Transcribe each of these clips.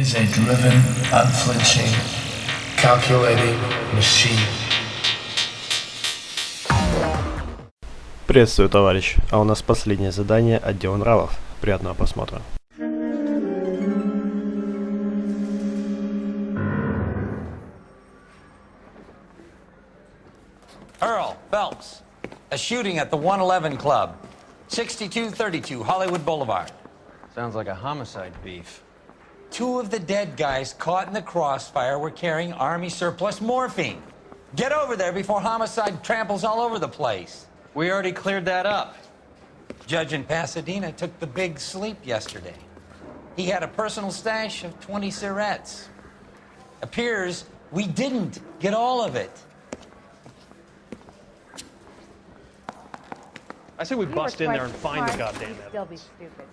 is a driven, unflinching, calculating machine. Приветствую, товарищ. А у нас последнее задание отдела нравов. Приятного просмотра. Earl Phelps, a shooting at the 111 Club, 6232 Hollywood Boulevard. Sounds like a homicide beef. Two of the dead guys caught in the crossfire were carrying Army surplus morphine. Get over there before homicide tramples all over the place. We already cleared that up. Judge in Pasadena took the big sleep yesterday. He had a personal stash of 20 cigarettes. Appears we didn't get all of it. I say we bust in there and find the goddamn evidence. Still be stupid.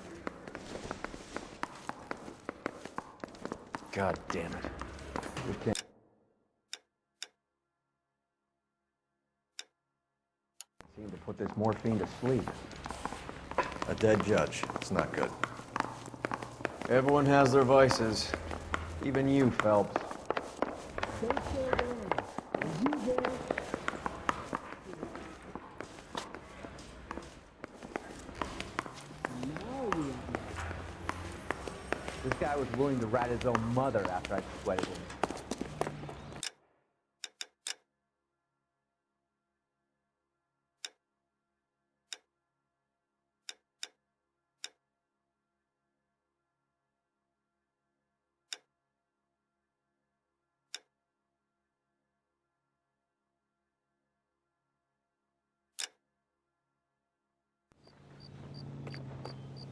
God damn it. Seem to put this morphine to sleep. A dead judge. It's not good. Everyone has their vices. Even you, Phelps. This guy was willing to rat his own mother after I sweated him.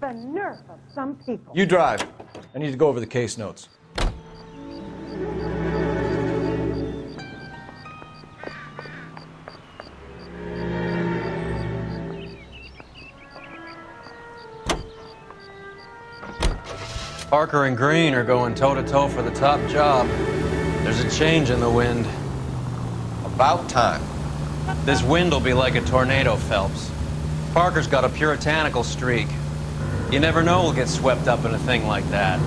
The nerve of some people. You drive. I need to go over the case notes. Parker and Green are going toe-to-toe for the top job. There's a change in the wind. About time. This wind will be like a tornado, Phelps. Parker's got a puritanical streak. You never know we'll get swept up in a thing like that.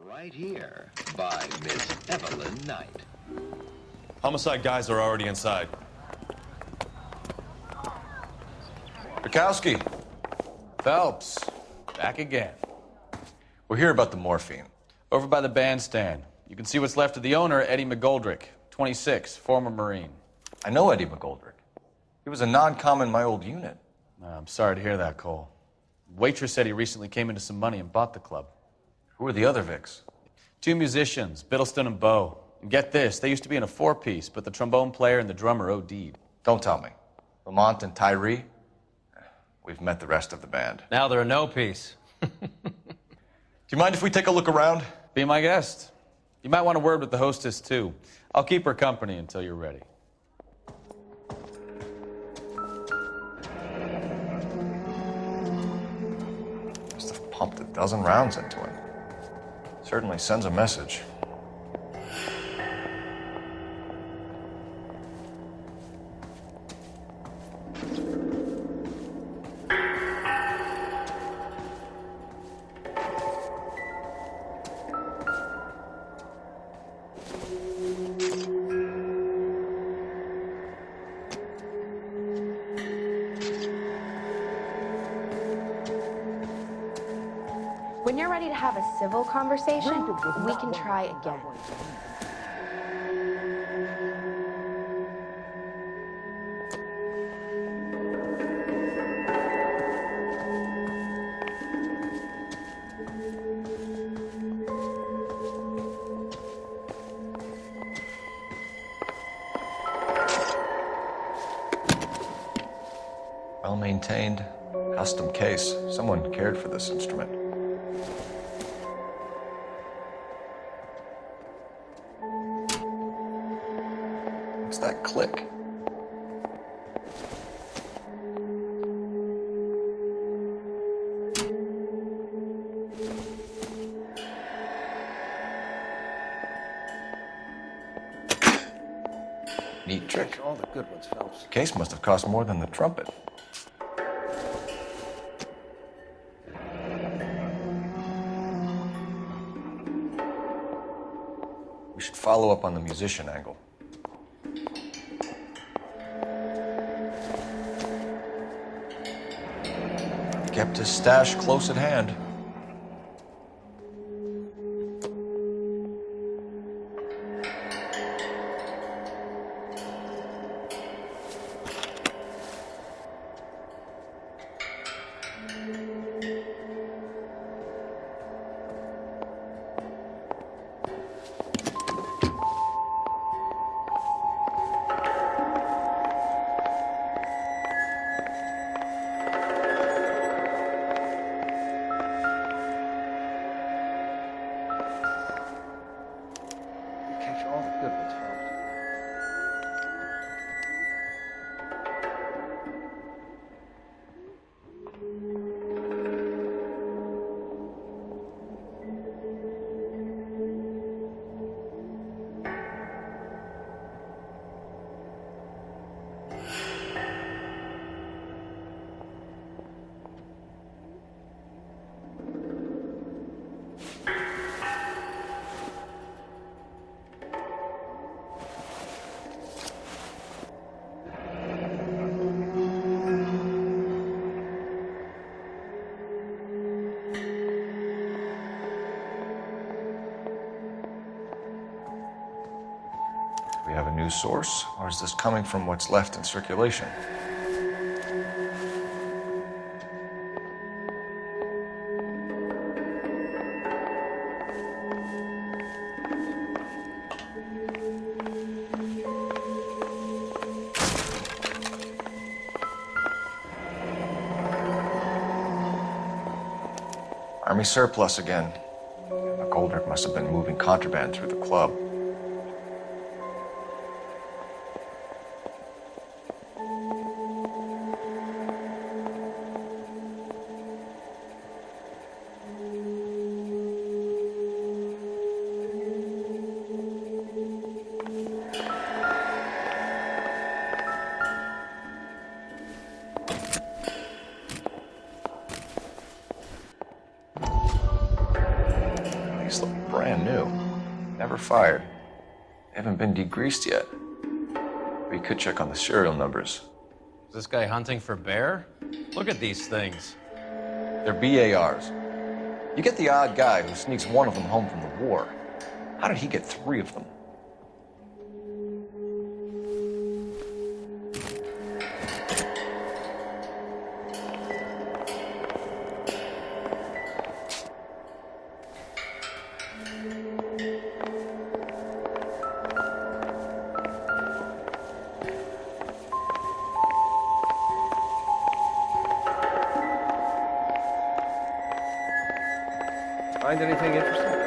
Right here by Miss Evelyn Knight. Homicide guys are already inside. Bukowski. Phelps, back again. We're here about the morphine. Over by the bandstand. You can see what's left of the owner, Eddie McGoldrick, 26, former Marine. I know Eddie McGoldrick. He was a non-com in my old unit. I'm sorry to hear that, Cole. Waitress said he recently came into some money and bought the club. Who are the other Vics? Two musicians, Biddleston and Bowe. And get this, they used to be in a four-piece, but the trombone player and the drummer OD'd. Don't tell me. Lamont and Tyree? We've met the rest of the band. Now they're a no-piece. Do you mind if we take a look around? Be my guest. You might want a word with the hostess, too. I'll keep her company until you're ready. Must have pumped a dozen rounds into him. Certainly sends a message. When you're ready to have a civil conversation, we can try again. Well-maintained, custom case. Someone cared for this instrument. What's that click? Neat trick. All the good ones, Phelps. The case must have cost more than the trumpet. We should follow up on the musician angle. Kept his stash close at hand. Do we have a new source, or is this coming from what's left in circulation? Army surplus again. The Goldrick must have been moving contraband through the club. These look brand new. Never fired. They haven't been degreased yet. We could check on the serial numbers. Is this guy hunting for bear? Look at these things. They're BARs. You get the odd guy who sneaks one of them home from the war. How did he get 3 of them? Find anything interesting?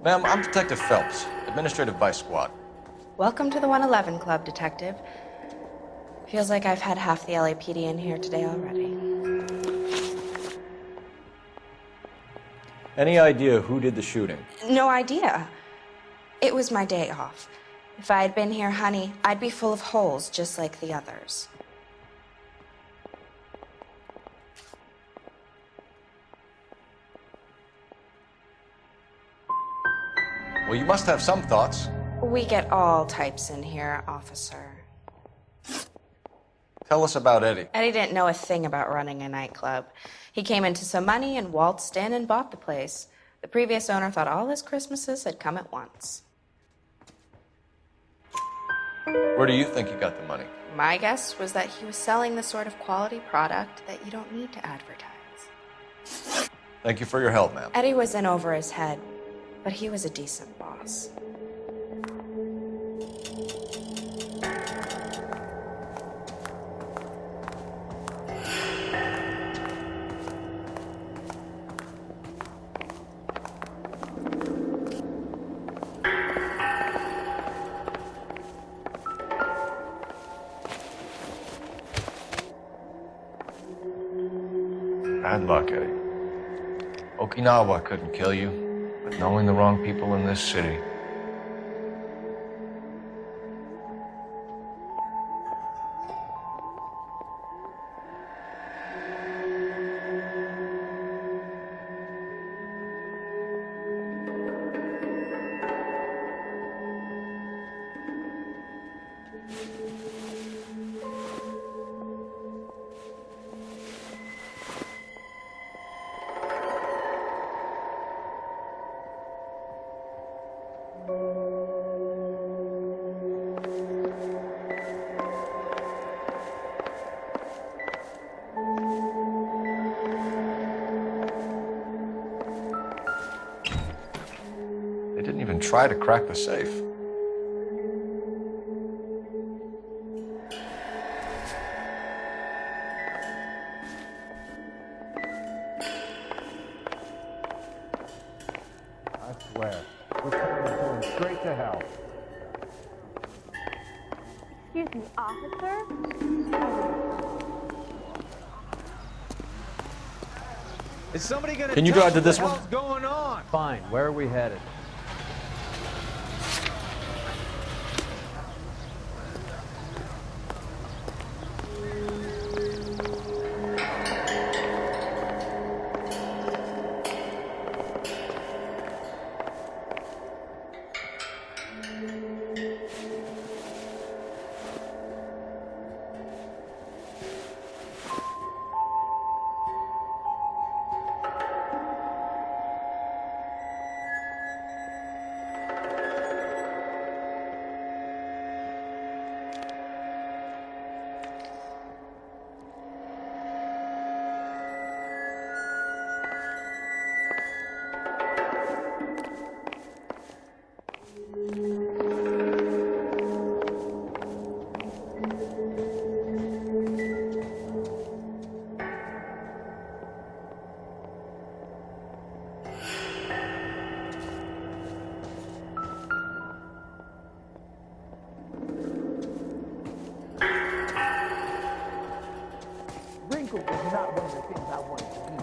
Ma'am, I'm Detective Phelps, Administrative Vice Squad. Welcome to the 111 Club, Detective. Feels like I've had half the LAPD in here today already. Any idea who did the shooting? No idea. It was my day off. If I had been here, honey, I'd be full of holes just like the others. Well, you must have some thoughts. We get all types in here, officer. Tell us about Eddie. Eddie didn't know a thing about running a nightclub. He came into some money and waltzed in and bought the place. The previous owner thought all his Christmases had come at once. Where do you think he got the money? My guess was that he was selling the sort of quality product that you don't need to advertise. Thank you for your help, ma'am. Eddie was in over his head, but he was a decent boss. luck, Eddie. Okinawa couldn't kill you, but knowing the wrong people in this city. They didn't even try to crack the safe. I swear, this town is going straight to hell. Excuse me, officer? Is somebody gonna Can you tell drive to us this what one? the hell's going on? Fine, where are we headed? Wrinkle is not one of the things I wanted to be.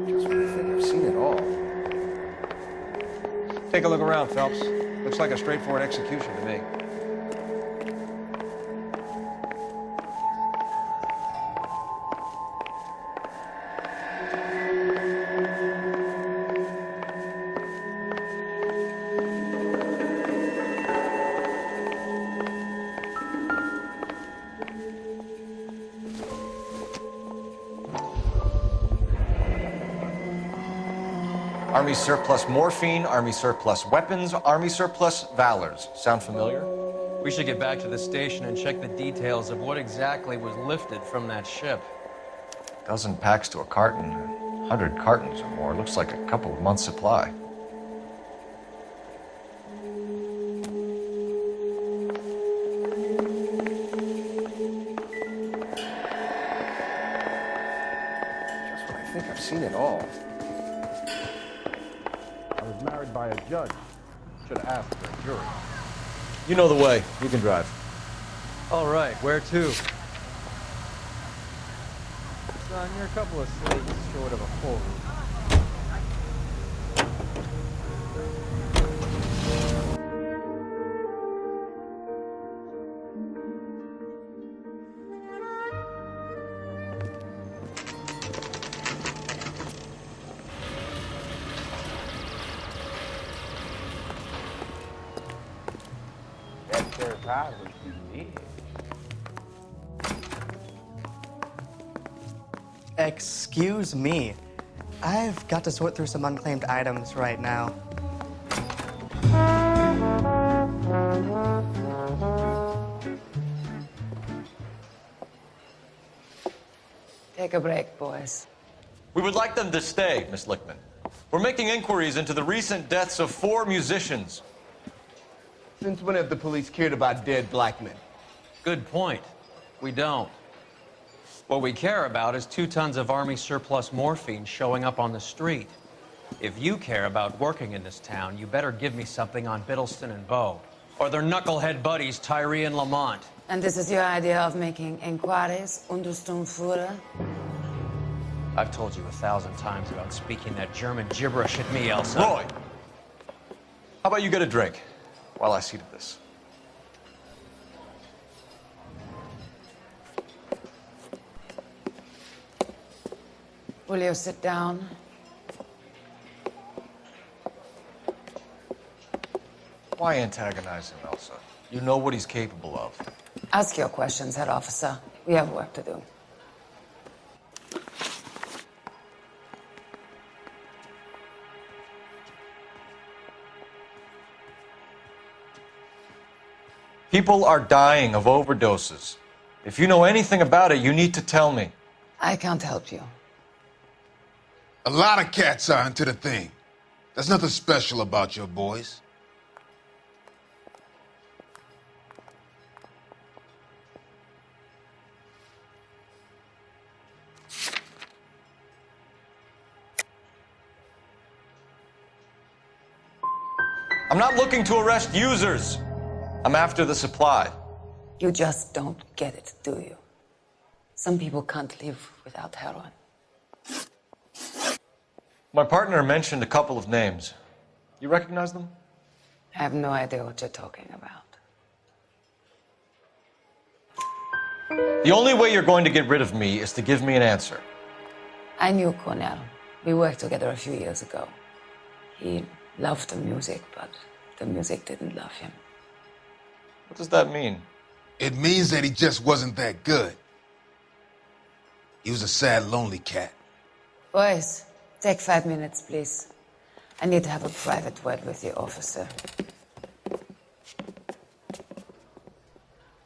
Just when I think I've seen it all. Take a look around, Phelps. Looks like a straightforward execution to me. Army surplus morphine, army surplus weapons, army surplus valors. Sound familiar? We should get back to the station and check the details of what exactly was lifted from that ship. A dozen packs to a carton, 100 cartons or more. Looks like a couple of months' supply. Just when I think I've seen it all. I was married by a judge. Should have asked for a jury. You know the way. You can drive. All right, where to? Son, you're a couple of slates short of a full room. Excuse me. I've got to sort through some unclaimed items right now. Take a break, boys. We would like them to stay, Miss Lichtman. We're making inquiries into the recent deaths of 4 musicians. Since when have the police cared about dead black men? Good point. We don't. What we care about is 2 tons of Army surplus morphine showing up on the street. If you care about working in this town, you better give me something on Biddleston and Bow. Or their knucklehead buddies, Tyree and Lamont. And this is your idea of making inquiries, Untersturmführer? I've told you 1,000 times about speaking that German gibberish at me, Elsa. Roy! How about you get a drink while I see to this? Will you sit down? Why antagonize him, Elsa? You know what he's capable of. Ask your questions, Herr Officer. We have work to do. People are dying of overdoses. If you know anything about it, you need to tell me. I can't help you. A lot of cats are into the thing. There's nothing special about your boys. I'm not looking to arrest users. I'm after the supply. You just don't get it, do you? Some people can't live without heroin. My partner mentioned a couple of names. You recognize them? I have no idea what you're talking about. The only way you're going to get rid of me is to give me an answer. I knew Cornell. We worked together a few years ago. He loved the music, but the music didn't love him. What does that mean? It means that he just wasn't that good. He was a sad, lonely cat. Boys, take 5 minutes, please. I need to have a private word with you, officer.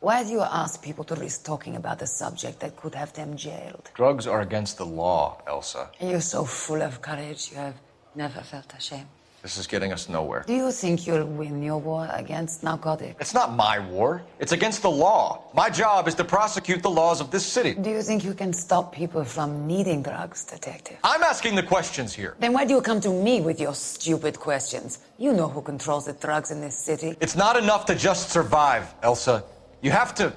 Why do you ask people to risk talking about a subject that could have them jailed? Drugs are against the law, Elsa. And you're so full of courage, you have never felt ashamed. This is getting us nowhere. Do you think you'll win your war against narcotics? It's not my war. It's against the law. My job is to prosecute the laws of this city. Do you think you can stop people from needing drugs, detective? I'm asking the questions here. Then why do you come to me with your stupid questions? You know who controls the drugs in this city. It's not enough to just survive, Elsa. You have to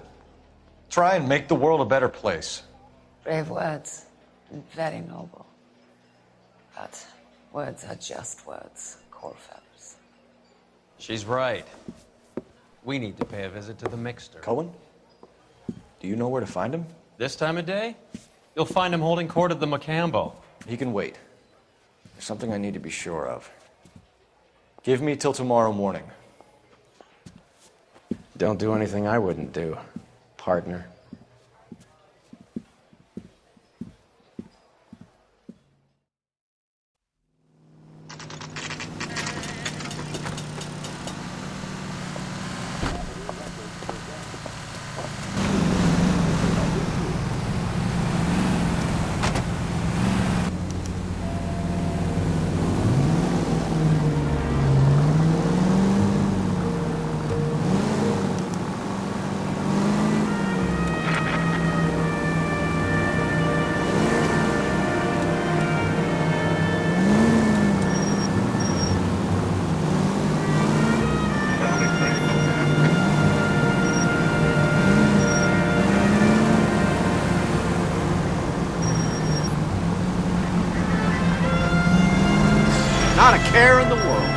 try and make the world a better place. Brave words, and very noble. But words are just words, Coul Felips. She's right. We need to pay a visit to the Mixter. Cohen? Do you know where to find him? This time of day? You'll find him holding court at the Macambo. He can wait. There's something I need to be sure of. Give me till tomorrow morning. Don't do anything I wouldn't do, partner. Not a care in the world.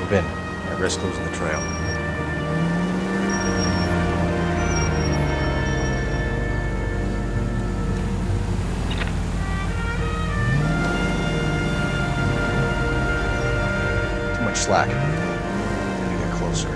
Ben, I risk losing the trail. Too much slack. Need to get closer.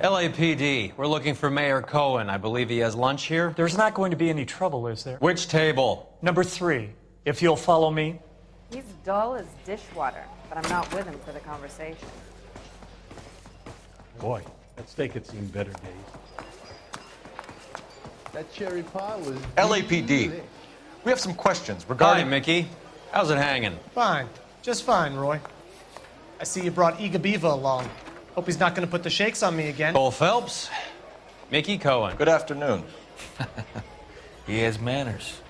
LAPD, we're looking for Mayor Cohen. I believe he has lunch here. There's not going to be any trouble, is there? Which table? Number 3, if you'll follow me. He's dull as dishwater, but I'm not with him for the conversation. Boy, that steak had seen better days. That cherry pie was... LAPD. We have some questions regarding... Hi, Mickey. How's it hanging? Fine. Just fine, Roy. I see you brought Eager Beaver along. Hope he's not going to put the shakes on me again. Coul Phelps, Mickey Cohen. Good afternoon. He has manners.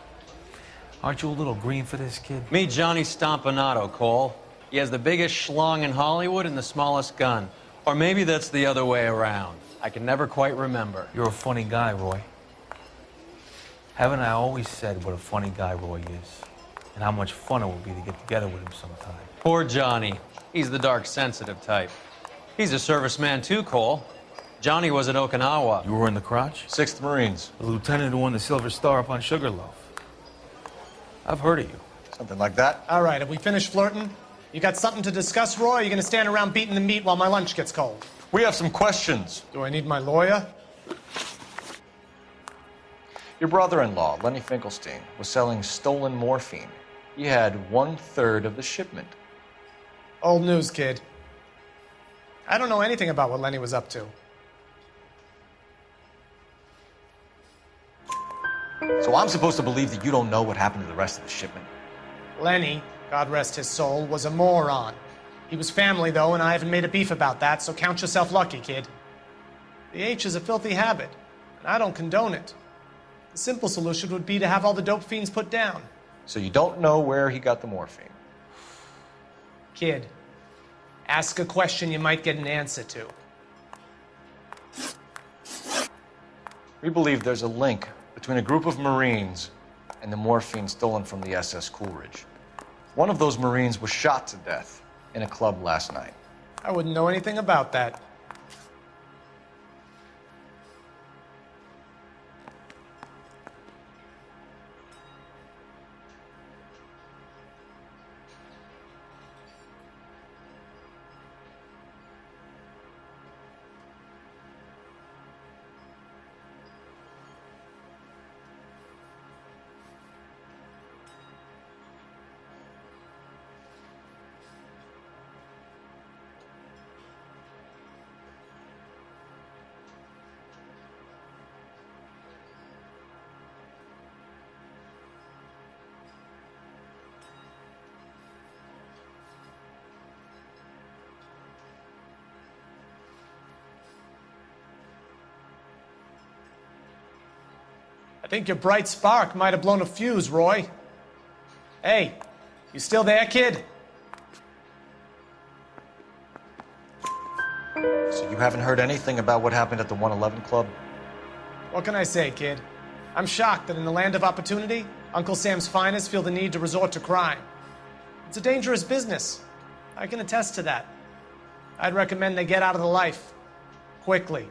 Aren't you a little green for this kid? Meet Johnny Stompanato, Cole. He has the biggest schlong in Hollywood and the smallest gun. Or maybe that's the other way around. I can never quite remember. You're a funny guy, Roy. Haven't I always said what a funny guy Roy is? And how much fun it would be to get together with him sometime. Poor Johnny. He's the dark, sensitive type. He's a serviceman too, Cole. Johnny was at Okinawa. You were in the crotch? 6th Marines. The lieutenant who won the Silver Star up on Sugarloaf. I've heard of you. Something like that. All right, have we finished flirting? You got something to discuss, Roy, or are you going to stand around beating the meat while my lunch gets cold? We have some questions. Do I need my lawyer? Your brother-in-law, Lenny Finkelstein, was selling stolen morphine. He had 1/3 of the shipment. Old news, kid. I don't know anything about what Lenny was up to. So I'm supposed to believe that you don't know what happened to the rest of the shipment? Lenny, God rest his soul, was a moron. He was family, though, and I haven't made a beef about that, so count yourself lucky, kid. The H is a filthy habit, and I don't condone it. The simple solution would be to have all the dope fiends put down. So you don't know where he got the morphine? Kid, ask a question you might get an answer to. We believe there's a link between a group of Marines and the morphine stolen from the SS Coolidge. One of those Marines was shot to death in a club last night. I wouldn't know anything about that. I think your bright spark might have blown a fuse, Roy. Hey, you still there, kid? So you haven't heard anything about what happened at the 111 Club? What can I say, kid? I'm shocked that in the land of opportunity, Uncle Sam's finest feel the need to resort to crime. It's a dangerous business. I can attest to that. I'd recommend they get out of the life. Quickly.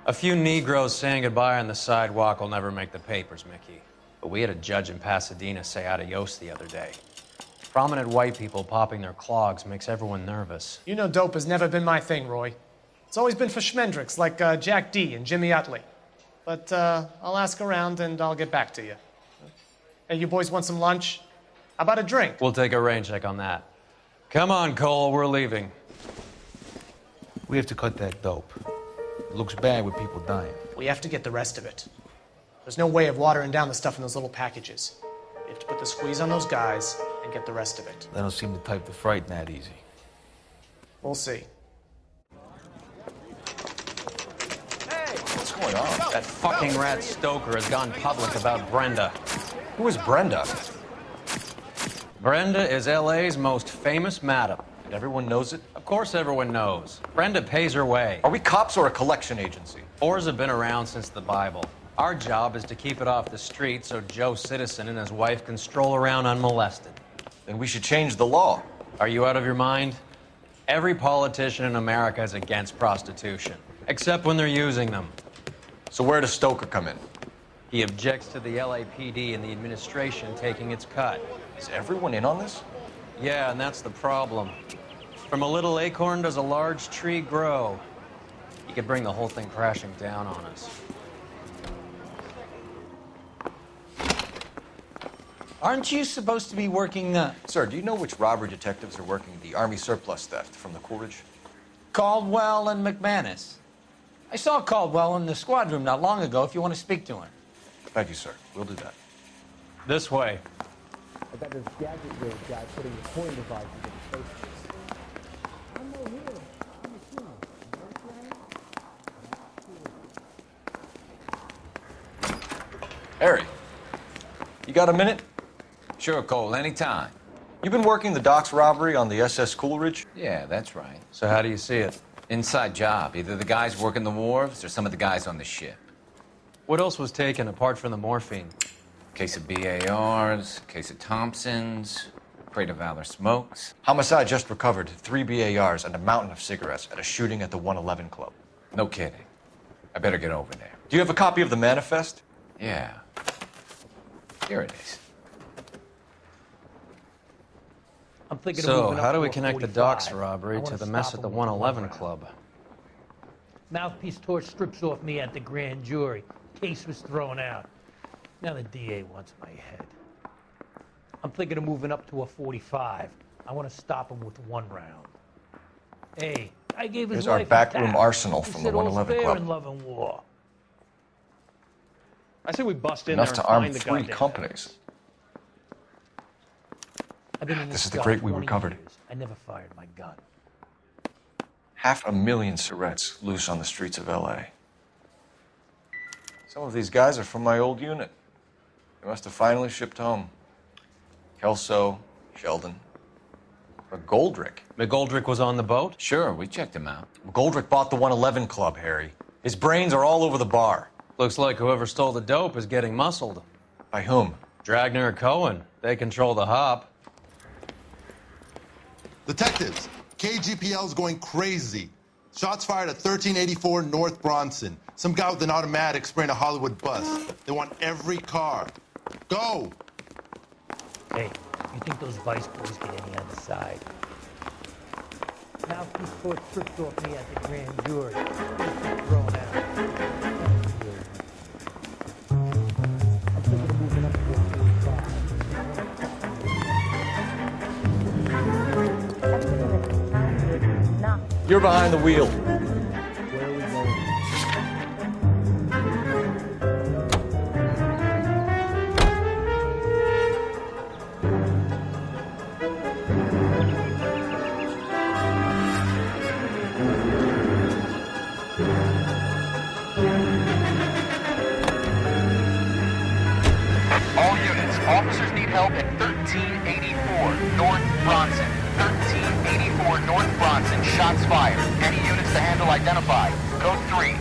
A few Negroes saying goodbye on the sidewalk will never make the papers, Mickey. But we had a judge in Pasadena say adios the other day. Prominent white people popping their clogs makes everyone nervous. You know dope has never been my thing, Roy. It's always been for schmendricks like Jack D. and Jimmy Utley. But I'll ask around and I'll get back to you. Hey, you boys want some lunch? How about a drink? We'll take a rain check on that. Come on, Cole, we're leaving. We have to cut that dope. It looks bad with people dying. We have to get the rest of it. There's no way of watering down the stuff in those little packages. We have to put the squeeze on those guys and get the rest of it. They don't seem the type to frighten that easy. We'll see. What's going on? That fucking rat Stoker has gone public about Brenda. Who is Brenda? Brenda is L.A.'s most famous madam. And everyone knows it? Of course everyone knows. Brenda pays her way. Are we cops or a collection agency? Whores have been around since the Bible. Our job is to keep it off the street so Joe Citizen and his wife can stroll around unmolested. Then we should change the law. Are you out of your mind? Every politician in America is against prostitution, except when they're using them. So where does Stoker come in? He objects to the LAPD and the administration taking its cut. Is everyone in on this? Yeah, and that's the problem. From a little acorn does a large tree grow. You could bring the whole thing crashing down on us. Aren't you supposed to be working, Sir, do you know which robbery detectives are working the Army surplus theft from the Coolidge? Caldwell and McManus? I saw Caldwell in the squad room not long ago if you want to speak to him. Thank you, sir. We'll do that. This way. I got this gadget rig guy putting the coin devices in place. Harry, you got a minute? Sure, Cole, anytime. You've been working the docks robbery on the SS Coolidge? Yeah, that's right. So how do you see it? Inside job. Either the guys working the wharves or some of the guys on the ship. What else was taken apart from the morphine? Case of BARs, case of Thompsons, crate of Valor smokes. Homicide just recovered 3 BARs and a mountain of cigarettes at a shooting at the 111 Club. No kidding. I better get over there. Do you have a copy of the manifest? Yeah. Here it is. I'm thinking of So, moving how up do we to a connect the 45. docks I robbery wanna to the stop mess at the him with 111 one round. Club? Mouthpiece torch strips off me at the grand jury. Case was thrown out. Now the DA wants my head. I'm thinking of moving up to a 45. I want to stop him with one round. Hey, I gave his Here's our wife a backroom tap. arsenal He from said the all's 111 fair Club. in love and war. I say we bust in Enough there to and arm find the 3 goddamn companies. I've been in This is the job grate we 20 recovered. years. I never fired my gun. 500,000 cigarettes loose on the streets of L.A. Some of these guys are from my old unit. They must have finally shipped home. Kelso, Sheldon, McGoldrick. McGoldrick was on the boat? Sure, we checked him out. McGoldrick bought the 111 Club, Harry. His brains are all over the bar. Looks like whoever stole the dope is getting muscled. By whom? Dragner or Cohen. They control the hop. Detectives, KGPL's going crazy. Shots fired at 1384 North Bronson. Some guy with an automatic spraying a Hollywood bus. They want every car. Go! Hey, you think those vice boys get any on the side? Mouthpiece torch strips off me at the grand jury. Case was thrown out. I'm thinking of moving up to a 45. You're behind the wheel. Where are we going? All units, officers need help at 1384 North Bronson. 1384 North Bronson, shots fired. Any units to handle identified. Code 3.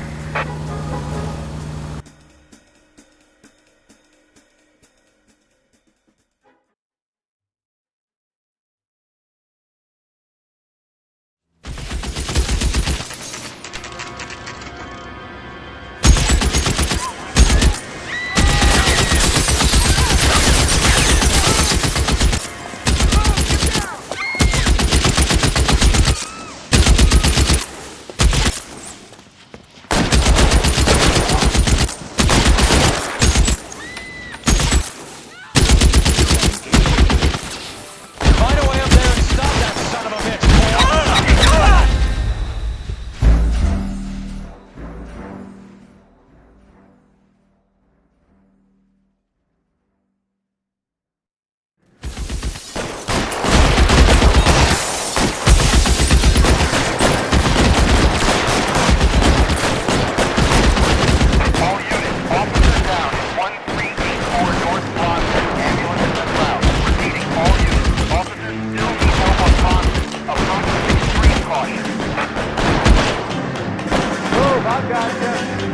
I gotcha.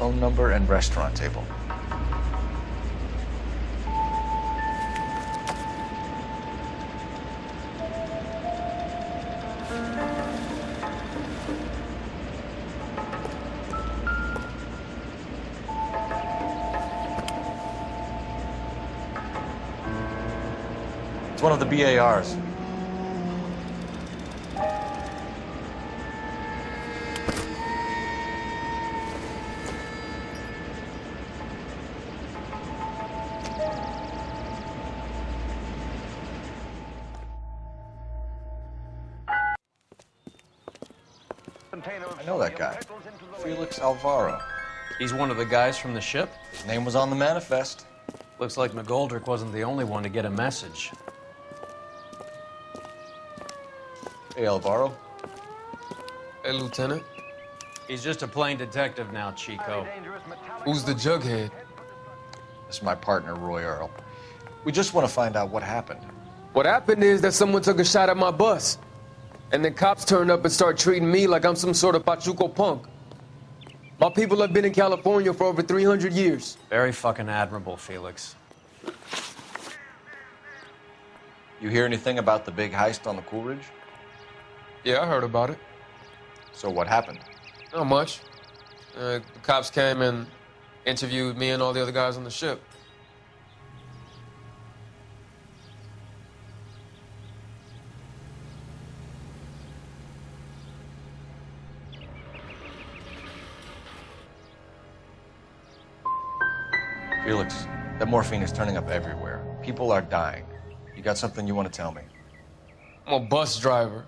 Phone number and restaurant table. It's one of the BARs. I know that guy. Felix Alvaro. He's one of the guys from the ship? His name was on the manifest. Looks like McGoldrick wasn't the only one to get a message. Hey, Alvaro. Hey, Lieutenant. He's just a plain detective now, Chico. Who's the jughead? This is my partner, Roy Earl. We just want to find out what happened. What happened is that someone took a shot at my bus. And then cops turned up and started treating me like I'm some sort of Pachuco punk. My people have been in California for over 300 years. Very fucking admirable, Felix. You hear anything about the big heist on the Coolidge? Yeah, I heard about it. So what happened? Not much. The cops came and interviewed me and all the other guys on the ship. Felix, that morphine is turning up everywhere. People are dying. You got something you want to tell me? I'm a bus driver.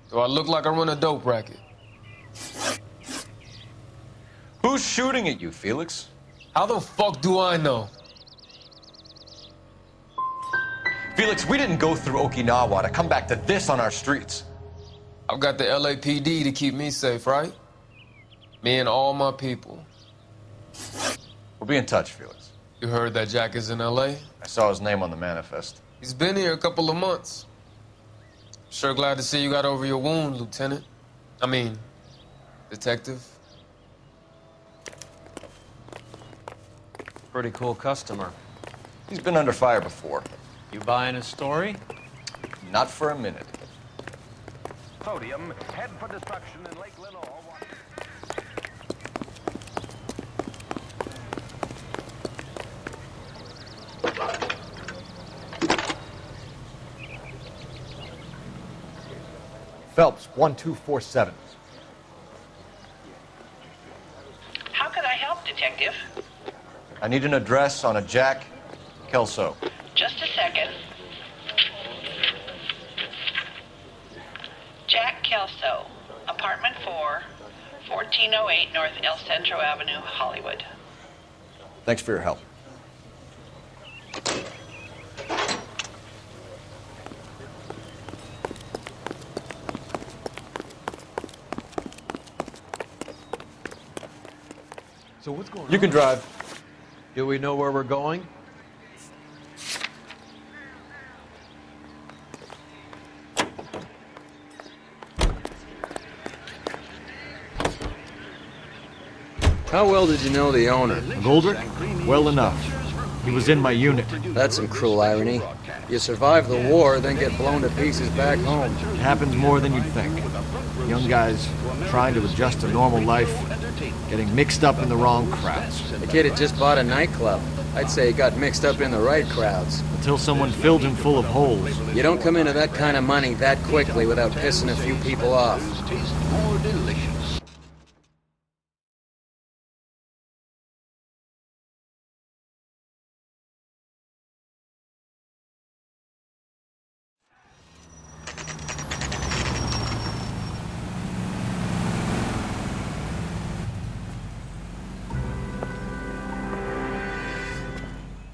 Do I look like I run a dope racket? Who's shooting at you, Felix? How the fuck do I know? Felix, we didn't go through Okinawa to come back to this on our streets. I've got the LAPD to keep me safe, right? Me and all my people. We'll be in touch, Felix. You heard that Jack is in L.A.? I saw his name on the manifest. He's been here a couple of months. Sure glad to see you got over your wound, Lieutenant. I mean, Detective. Pretty cool customer. He's been under fire before. You buying his story? Not for a minute. Sodium, head for destruction in Lake Lenore. Phelps, 1247. How could I help, Detective? I need an address on a Jack Kelso. Just a second. Jack Kelso, apartment 4, 1408 North El Centro Avenue, Hollywood. Thanks for your help. So what's going on? You can drive. Do we know where we're going? How well did you know the owner? McGoldrick? Well enough. He was in my unit. That's some cruel irony. You survive the war, then get blown to pieces back home. It happens more than you'd think. Young guys trying to adjust to normal life, getting mixed up in the wrong crowds. The kid had just bought a nightclub. I'd say he got mixed up in the right crowds. Until someone filled him full of holes. You don't come into that kind of money that quickly without pissing a few people off.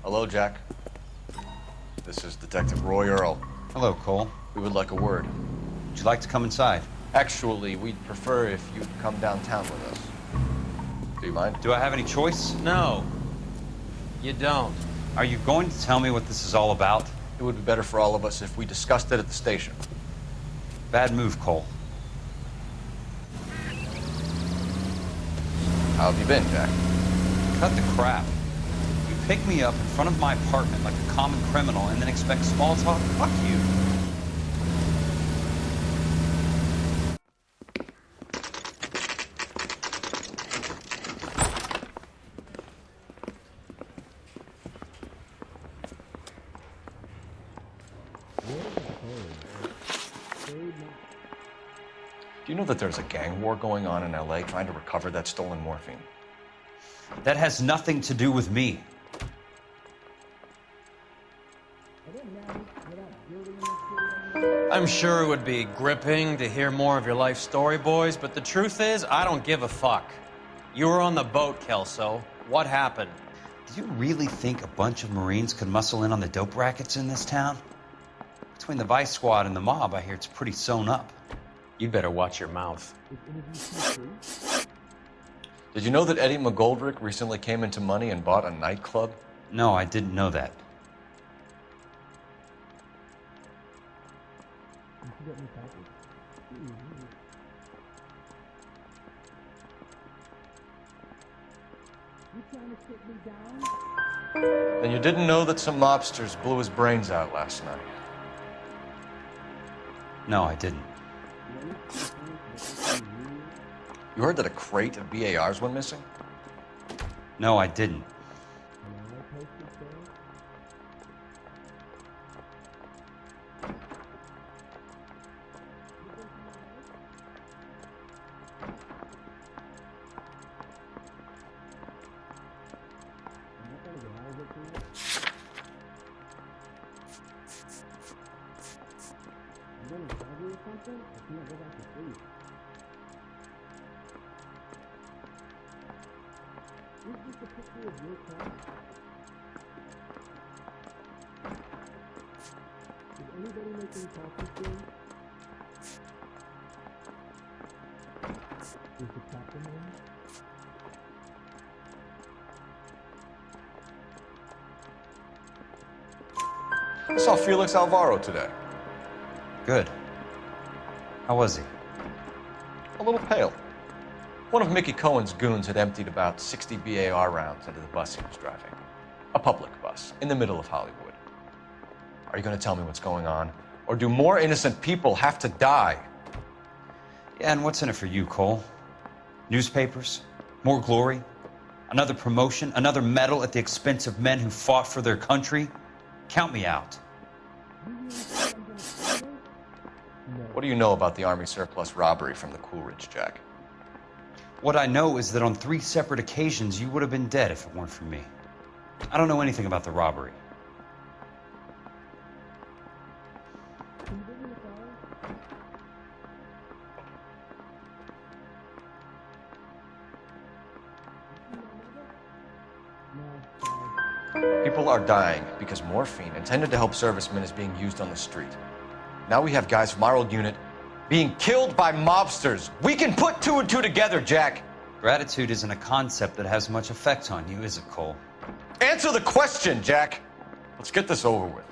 Hello, Jack. This is Detective Roy Earl. Hello, Cole. We would like a word. Would you like to come inside? Actually, we'd prefer if you'd come downtown with us. Do you mind? Do I have any choice? No. You don't. Are you going to tell me what this is all about? It would be better for all of us if we discussed it at the station. Bad move, Cole. How have you been, Jack? Cut the crap. You pick me up in front of my apartment like a common criminal and then expect small talk? Fuck you. Do you know that there's a gang war going on in L.A. trying to recover that stolen morphine? That has nothing to do with me. I'm sure it would be gripping to hear more of your life story, boys, but the truth is, I don't give a fuck. You were on the boat, Kelso. What happened? Do you really think a bunch of Marines could muscle in on the dope rackets in this town? Between the Vice Squad and the mob, I hear it's pretty sewn up. You'd better watch your mouth. Did you know that Eddie McGoldrick recently came into money and bought a nightclub? No, I didn't know that. Then you didn't know that some mobsters blew his brains out last night? No, I didn't. You heard that a crate of BARs went missing? No, I didn't. I saw Felix Alvaro today. Good. How was he? A little pale. One of Mickey Cohen's goons had emptied about 60 BAR rounds into the bus he was driving. A public bus, in the middle of Hollywood. Are you going to tell me what's going on? Or do more innocent people have to die? Yeah, and what's in it for you, Cole? Newspapers? More glory? Another promotion? Another medal at the expense of men who fought for their country? Count me out. What do you know about the Army surplus robbery from the Coolidge, Jack? What I know is that on 3 separate occasions, you would have been dead if it weren't for me. I don't know anything about the robbery. People are dying because morphine intended to help servicemen is being used on the street. Now we have guys from our old unit being killed by mobsters. We can put 2 and 2 together, Jack. Gratitude isn't a concept that has much effect on you, is it, Cole? Answer the question, Jack. Let's get this over with.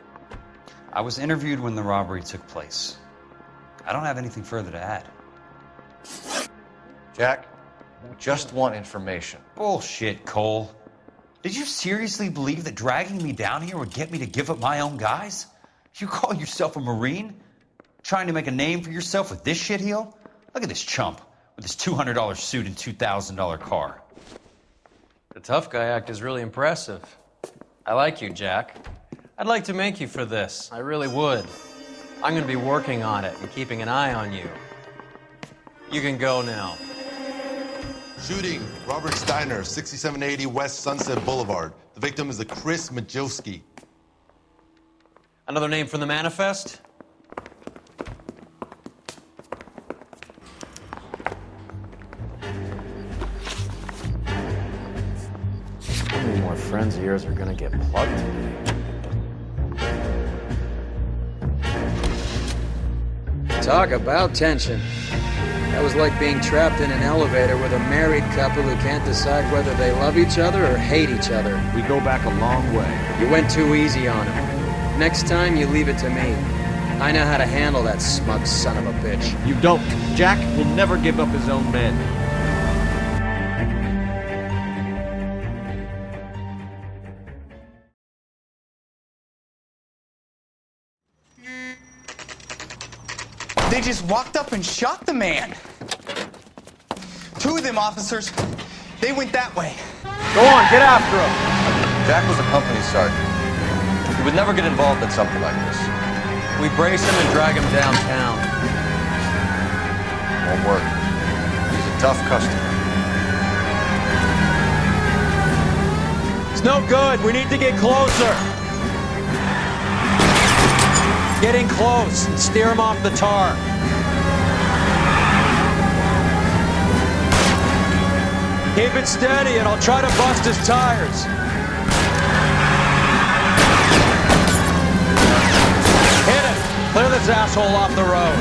I was interviewed when the robbery took place. I don't have anything further to add. Jack, Just want information. Bullshit, Cole. Did you seriously believe that dragging me down here would get me to give up my own guys? You call yourself a Marine? Trying to make a name for yourself with this shitheel? Look at this chump with his $200 suit and $2,000 car. The tough guy act is really impressive. I like you, Jack. I'd like to make you for this. I really would. I'm going to be working on it and keeping an eye on you. You can go now. Shooting, Robert Steiner, 6780 West Sunset Boulevard. The victim is a Chris Majowski. Another name from the manifest? How many more friends of yours are gonna get plugged today? Talk about tension. That was like being trapped in an elevator with a married couple who can't decide whether they love each other or hate each other. We go back a long way. You went too easy on him. Next time, you leave it to me. I know how to handle that smug son of a bitch. You don't. Jack will never give up his own men. They just walked up and shot the man. Two of them officers, they went that way. Go on, get after him. Jack was a company sergeant. He would never get involved in something like this. We brace him and drag him downtown. Won't work. He's a tough customer. It's no good. We need to get closer. Getting close and steer him off the tar. Keep it steady and I'll try to bust his tires. Hit it! Clear this asshole off the road.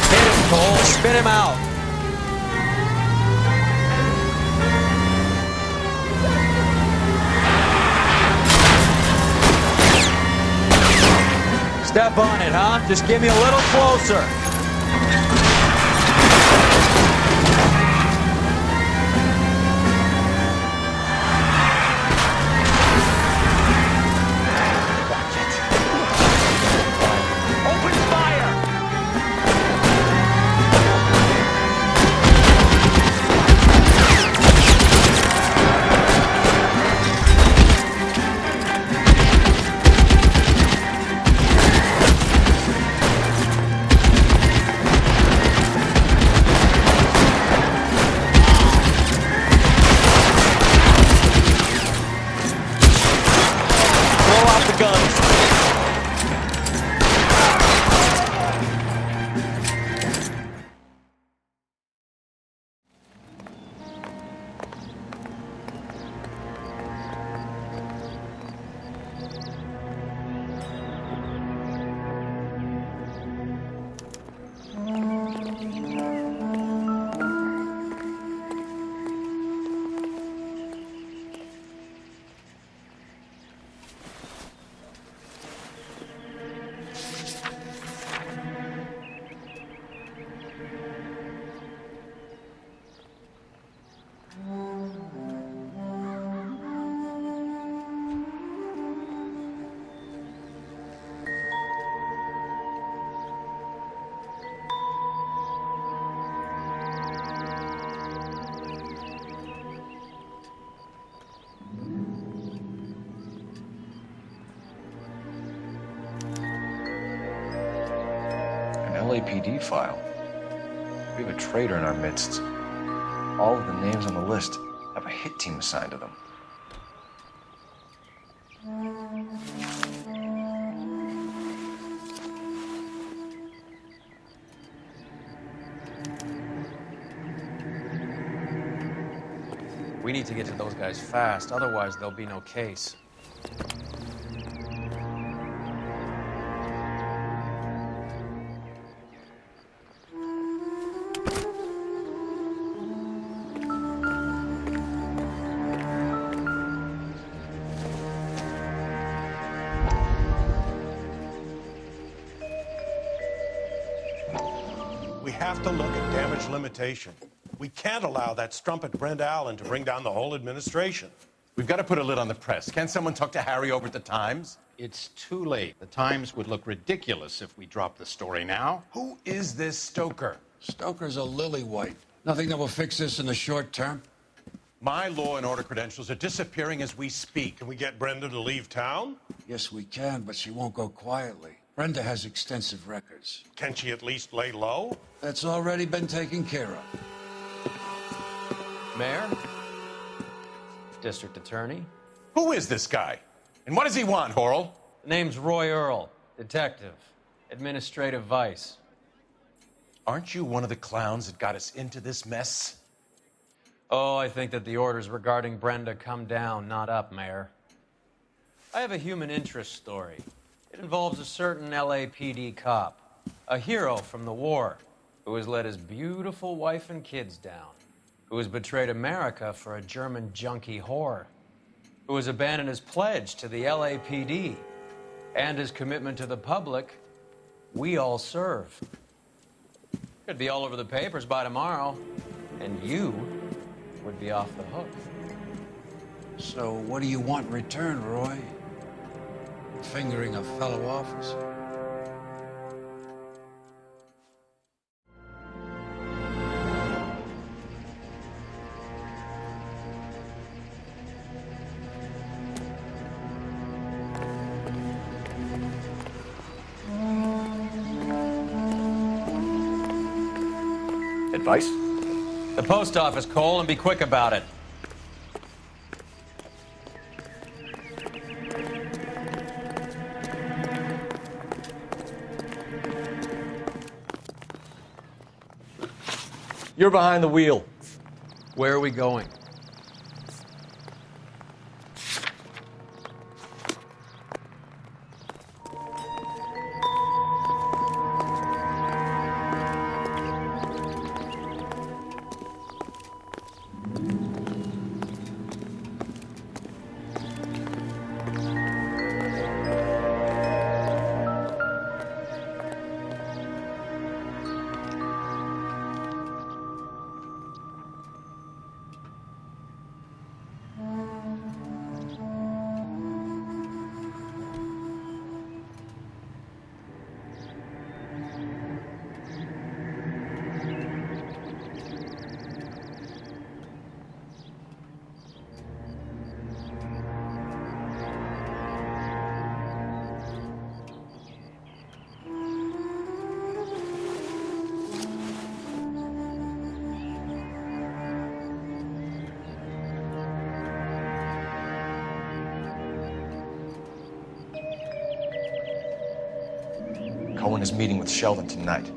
Hit him, Cole. Spin him out. Step on it, huh? Just get me a little closer. Open fire! LAPD file. We have a traitor in our midst. All of the names on the list have a hit team assigned to them. We need to get to those guys fast, otherwise there'll be no case. have to look at damage limitation. We can't allow that strumpet Brent Allen to bring down the whole administration. We've got to put a lid on the press. Can't someone talk to Harry over at the Times? It's too late. The Times would look ridiculous if we dropped the story now. Who is this Stoker? Stoker's a lily-white. Nothing that will fix this in the short term. My law and order credentials are disappearing as we speak. Can we get Brenda to leave town? Yes, we can, but she won't go quietly. Brenda has extensive records. Can she at least lay low? That's already been taken care of. Mayor? District Attorney? Who is this guy? And what does he want, Horrell? The name's Roy Earl, detective, administrative vice. Aren't you one of the clowns that got us into this mess? Oh, I think that the orders regarding Brenda come down, not up, Mayor. I have a human interest story. It involves a certain LAPD cop, a hero from the war, who has let his beautiful wife and kids down, who has betrayed America for a German junkie whore, who has abandoned his pledge to the LAPD and his commitment to the public. We all serve. Could be all over the papers by tomorrow, and you would be off the hook. So what do you want in return, Roy? Fingering a fellow officer? Advice? The post office, Cole, and be quick about it. You're behind the wheel. Where are we going? Cohen is meeting with Sheldon tonight.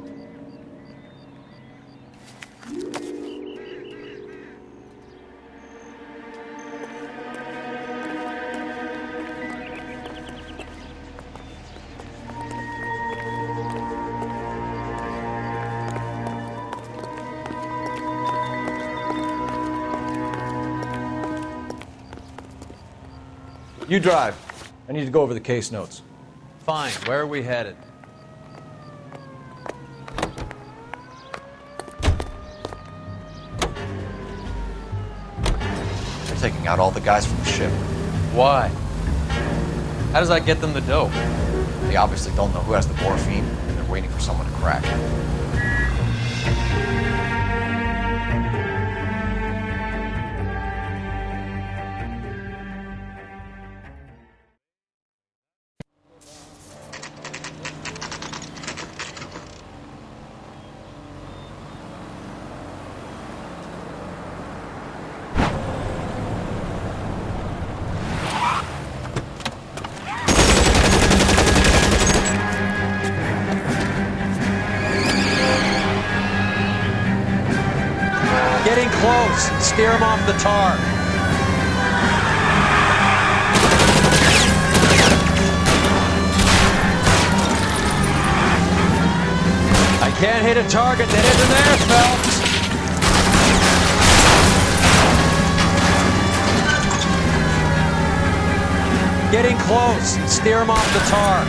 You drive. I need to go over the case notes. Fine. Where are we headed? They're taking out all the guys from the ship. Why? How does that get them the dope? They obviously don't know who has the morphine, and they're waiting for someone to crack. Getting close. Steer him off the tar. I can't hit a target that isn't there, Phelps. Getting close. Steer him off the tar.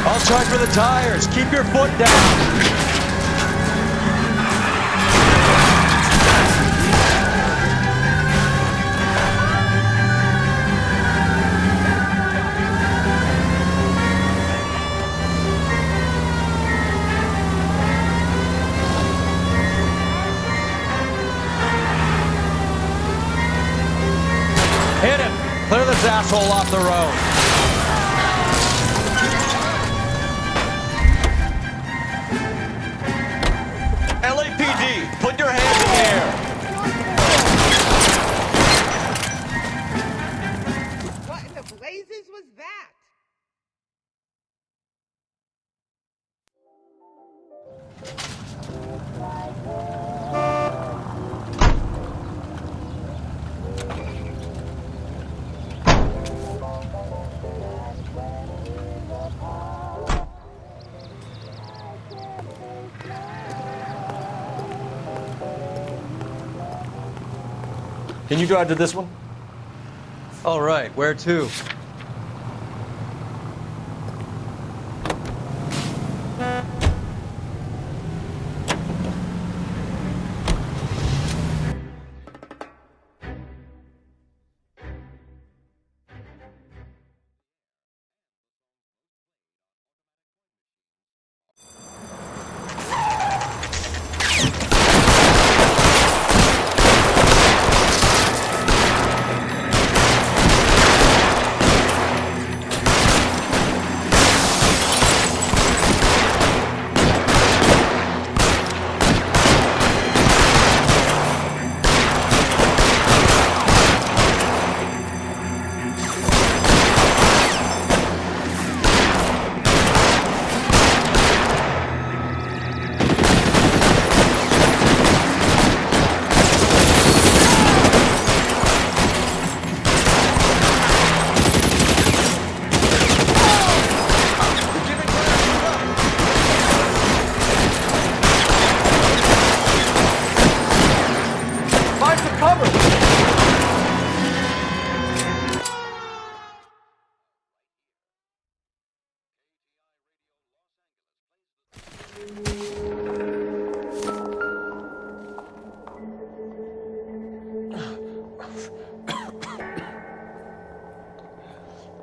I'll charge for the tires. Keep your foot down. asshole off the road. LAPD, put your hands in the air. What in the blazes was that? Can you drive to this one? All right, where to?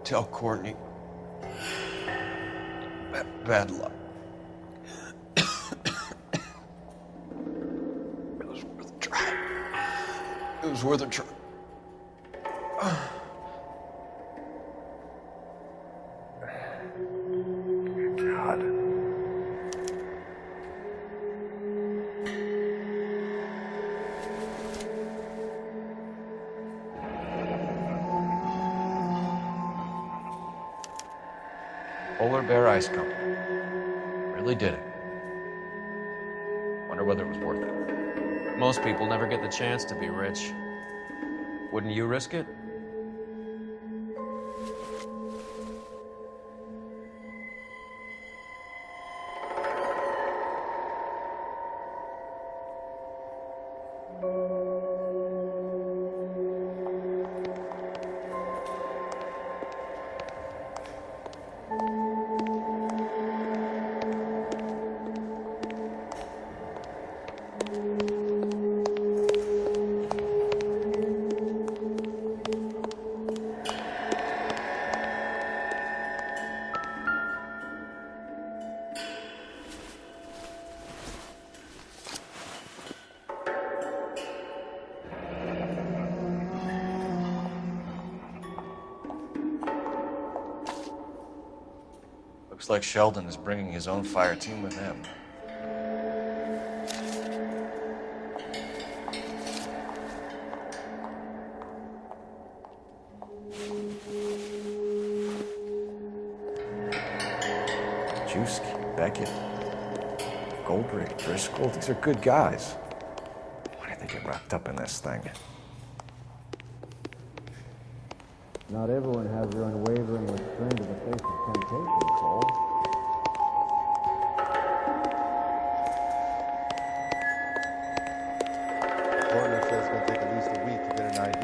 Tell Courtney. Bad luck. It was worth a try. It was worth a try. God. Polar Bear Ice Company. Really did it. Wonder whether it was worth it. Most people never get the chance to be rich. Wouldn't you risk it? Looks like Sheldon is bringing his own fire team with him. Juski, Beckett, Goldberg, Driscoll, these are good guys. Why did they get wrapped up in this thing? Not everyone has their unwavering restraint in the face of temptation, Cole. Coroner says it's going to take at least a week to get an ID.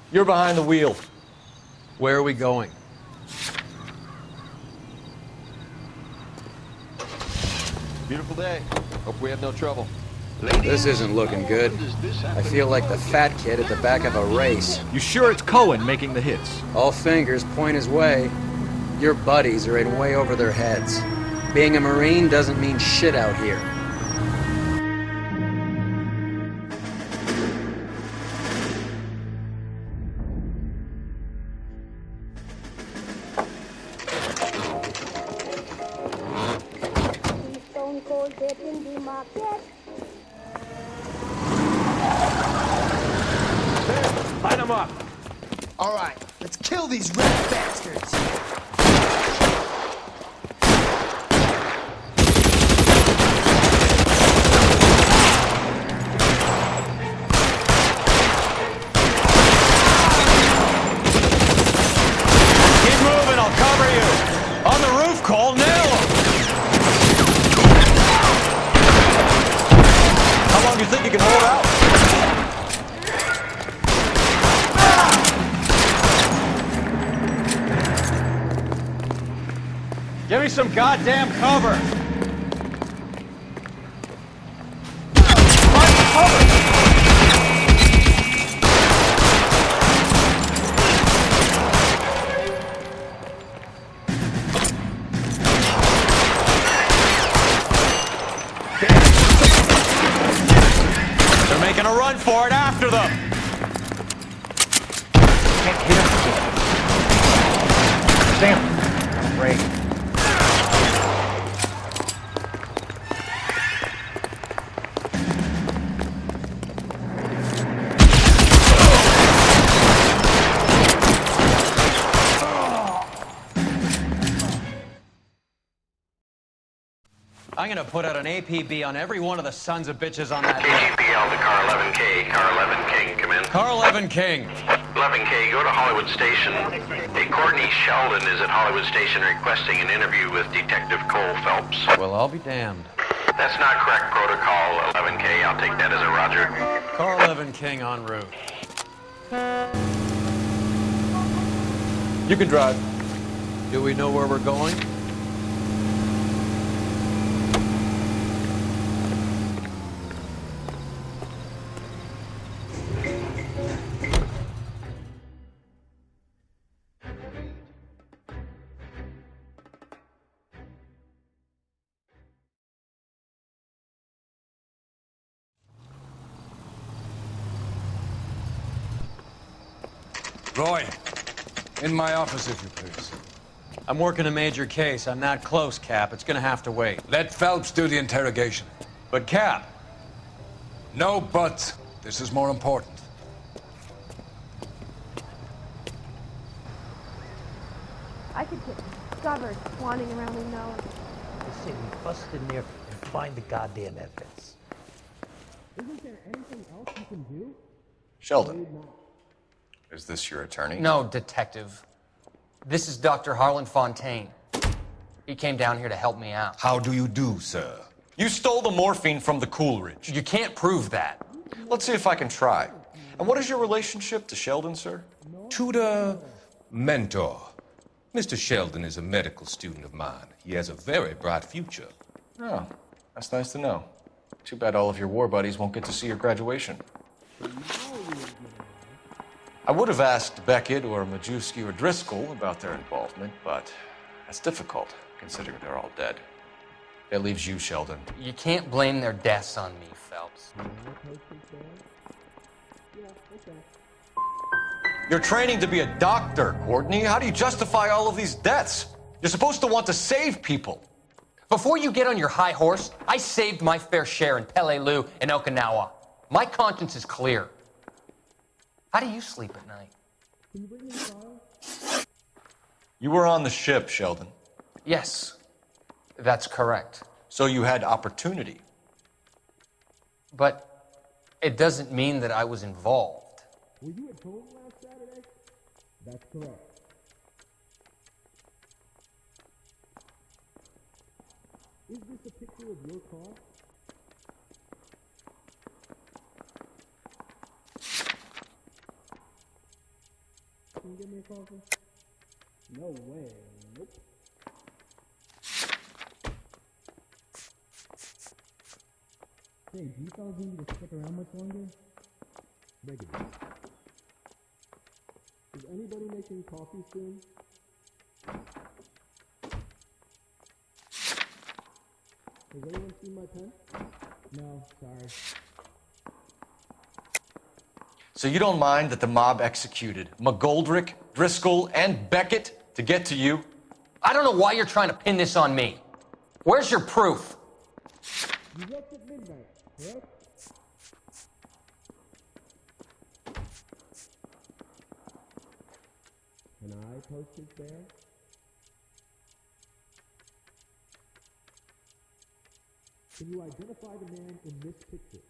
You're behind the wheel. Where are we going? Beautiful day. Hope we have no trouble. This isn't looking good. I feel like the fat kid at the back of a race. You sure it's Cohen making the hits? All fingers point his way. Your buddies are in way over their heads. Being a Marine doesn't mean shit out here. Line them up. All right, let's kill these red bastards. Keep moving, I'll cover you. On the roof, Cole, nail him. How long do you think you can hold out? Give me some goddamn cover! They're making a run for it after them! Can't hit him. Damn. Great. I'm gonna put out an APB on every one of the sons of bitches on that. KGPL to car 11K. Car 11 King, come in. Car 11 King. 11K, go to Hollywood Station. Hey, Courtney Sheldon is at Hollywood Station requesting an interview with Detective Coul Felps. Well, I'll be damned. That's not correct protocol, 11K. I'll take that as a roger. Car 11 King en route. You can drive. Do we know where we're going? Roy, in my office, if you please. I'm working a major case. I'm not close, Cap. It's gonna have to wait. Let Phelps do the interrogation. But, Cap. No buts. This is more important. I could get discovered wandering around the nose. I say we bust in there and find the goddamn evidence. Isn't there anything else you can do? Sheldon, is this your attorney? No, detective. This is Dr. Harlan Fontaine. He came down here to help me out. How do you do, sir? You stole the morphine from the Coolidge. You can't prove that. Let's see if I can try. And what is your relationship to Sheldon, sir? Tutor, mentor. Mr. Sheldon is a medical student of mine. He has a very bright future. Oh, that's nice to know. Too bad all of your war buddies won't get to see your graduation. I would have asked Beckett or Majewski or Driscoll about their involvement, but that's difficult, considering they're all dead. That leaves you, Sheldon. You can't blame their deaths on me, Phelps. You're training to be a doctor, Courtney. How do you justify all of these deaths? You're supposed to want to save people. Before you get on your high horse, I saved my fair share in Peleliu and Okinawa. My conscience is clear. How do you sleep at night? You were on the ship, Sheldon. Yes, that's correct. So you had opportunity. But it doesn't mean that I was involved. Were you at home last Saturday? That's correct. Is this a picture of your car? can give me a coffee? No way. Nope. Hey, do you fellas need me to stick around much longer? Break it down. Is anybody making coffee soon? Has anyone seen my pen? No, sorry. So you don't mind that the mob executed McGoldrick, Driscoll, and Beckett to get to you? I don't know why you're trying to pin this on me. Where's your proof? You left at midnight, correct? Can I post it there? Can you identify the man in this picture?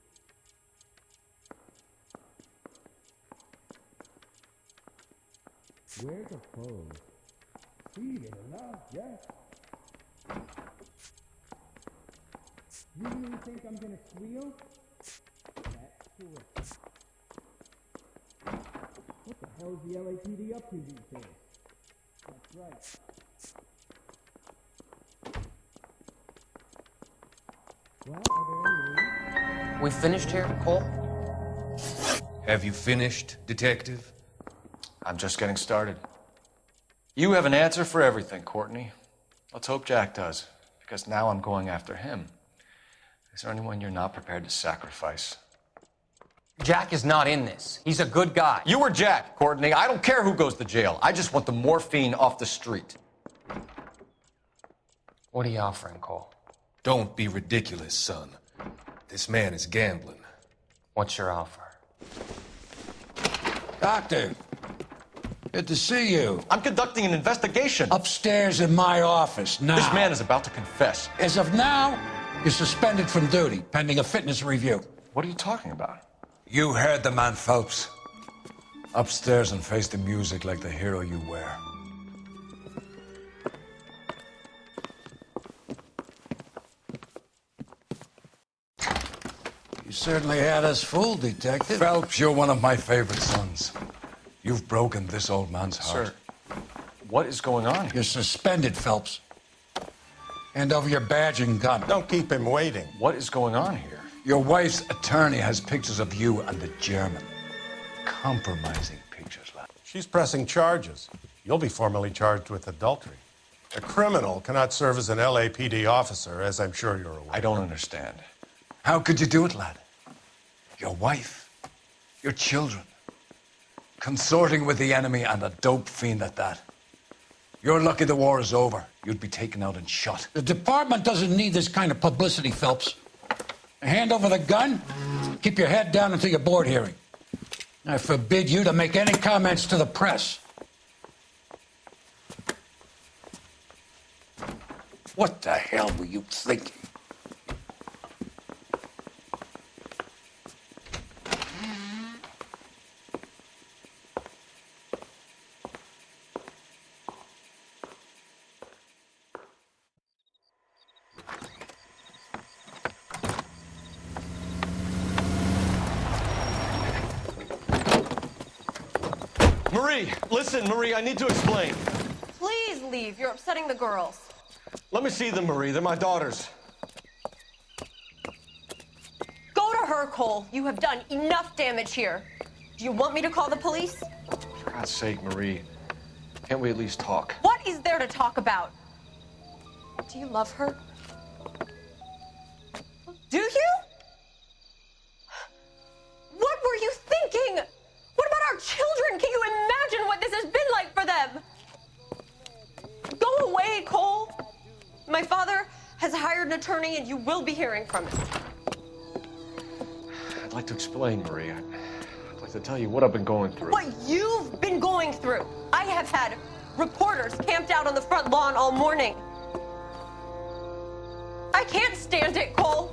Where's the phone? See it enough, yes. You really think I'm gonna squeal? That's correct. What the hell is the LAPD up to these days? That's right. Well, are there any leads? We finished here, Cole? Have you finished, Detective? I'm just getting started. You have an answer for everything, Courtney. Let's hope Jack does, because now I'm going after him. Is there anyone you're not prepared to sacrifice? Jack is not in this. He's a good guy. You were Jack, Courtney. I don't care who goes to jail. I just want the morphine off the street. What are you offering, Cole? Don't be ridiculous, son. This man is gambling. What's your offer? Doctor, good to see you. I'm conducting an investigation. Upstairs in my office now. This man is about to confess. As of now, you're suspended from duty, pending a fitness review. What are you talking about? You heard the man, Phelps. Upstairs and face the music like the hero you were. You certainly had us fooled, Detective. Phelps, you're one of my favorite sons. You've broken this old man's heart. Sir, what is going on here? You're suspended, Phelps. Hand over your badge and gun. Don't keep him waiting. What is going on here? Your wife's attorney has pictures of you and the German. Compromising pictures, lad. She's pressing charges. You'll be formally charged with adultery. A criminal cannot serve as an LAPD officer, as I'm sure you're aware. I don't understand. How could you do it, lad? Your wife, your children, consorting with the enemy and a dope fiend at that. You're lucky the war is over. You'd be taken out and shot. The department doesn't need this kind of publicity, Phelps. Hand over the gun, keep your head down until your board hearing. I forbid you to make any comments to the press. What the hell were you thinking? Marie, listen, Marie, I need to explain. Please leave. You're upsetting the girls. Let me see them, Marie. They're my daughters. Go to her, Cole. You have done enough damage here. Do you want me to call the police? For God's sake, Marie, can't we at least talk? What is there to talk about? Do you love her? Do you? What were you thinking? What about our children? Can you imagine what this has been like for them? Go away, Cole. My father has hired an attorney and you will be hearing from him. I'd like to explain, Marie. I'd like to tell you what I've been going through. What you've been going through. I have had reporters camped out on the front lawn all morning. I can't stand it, Cole.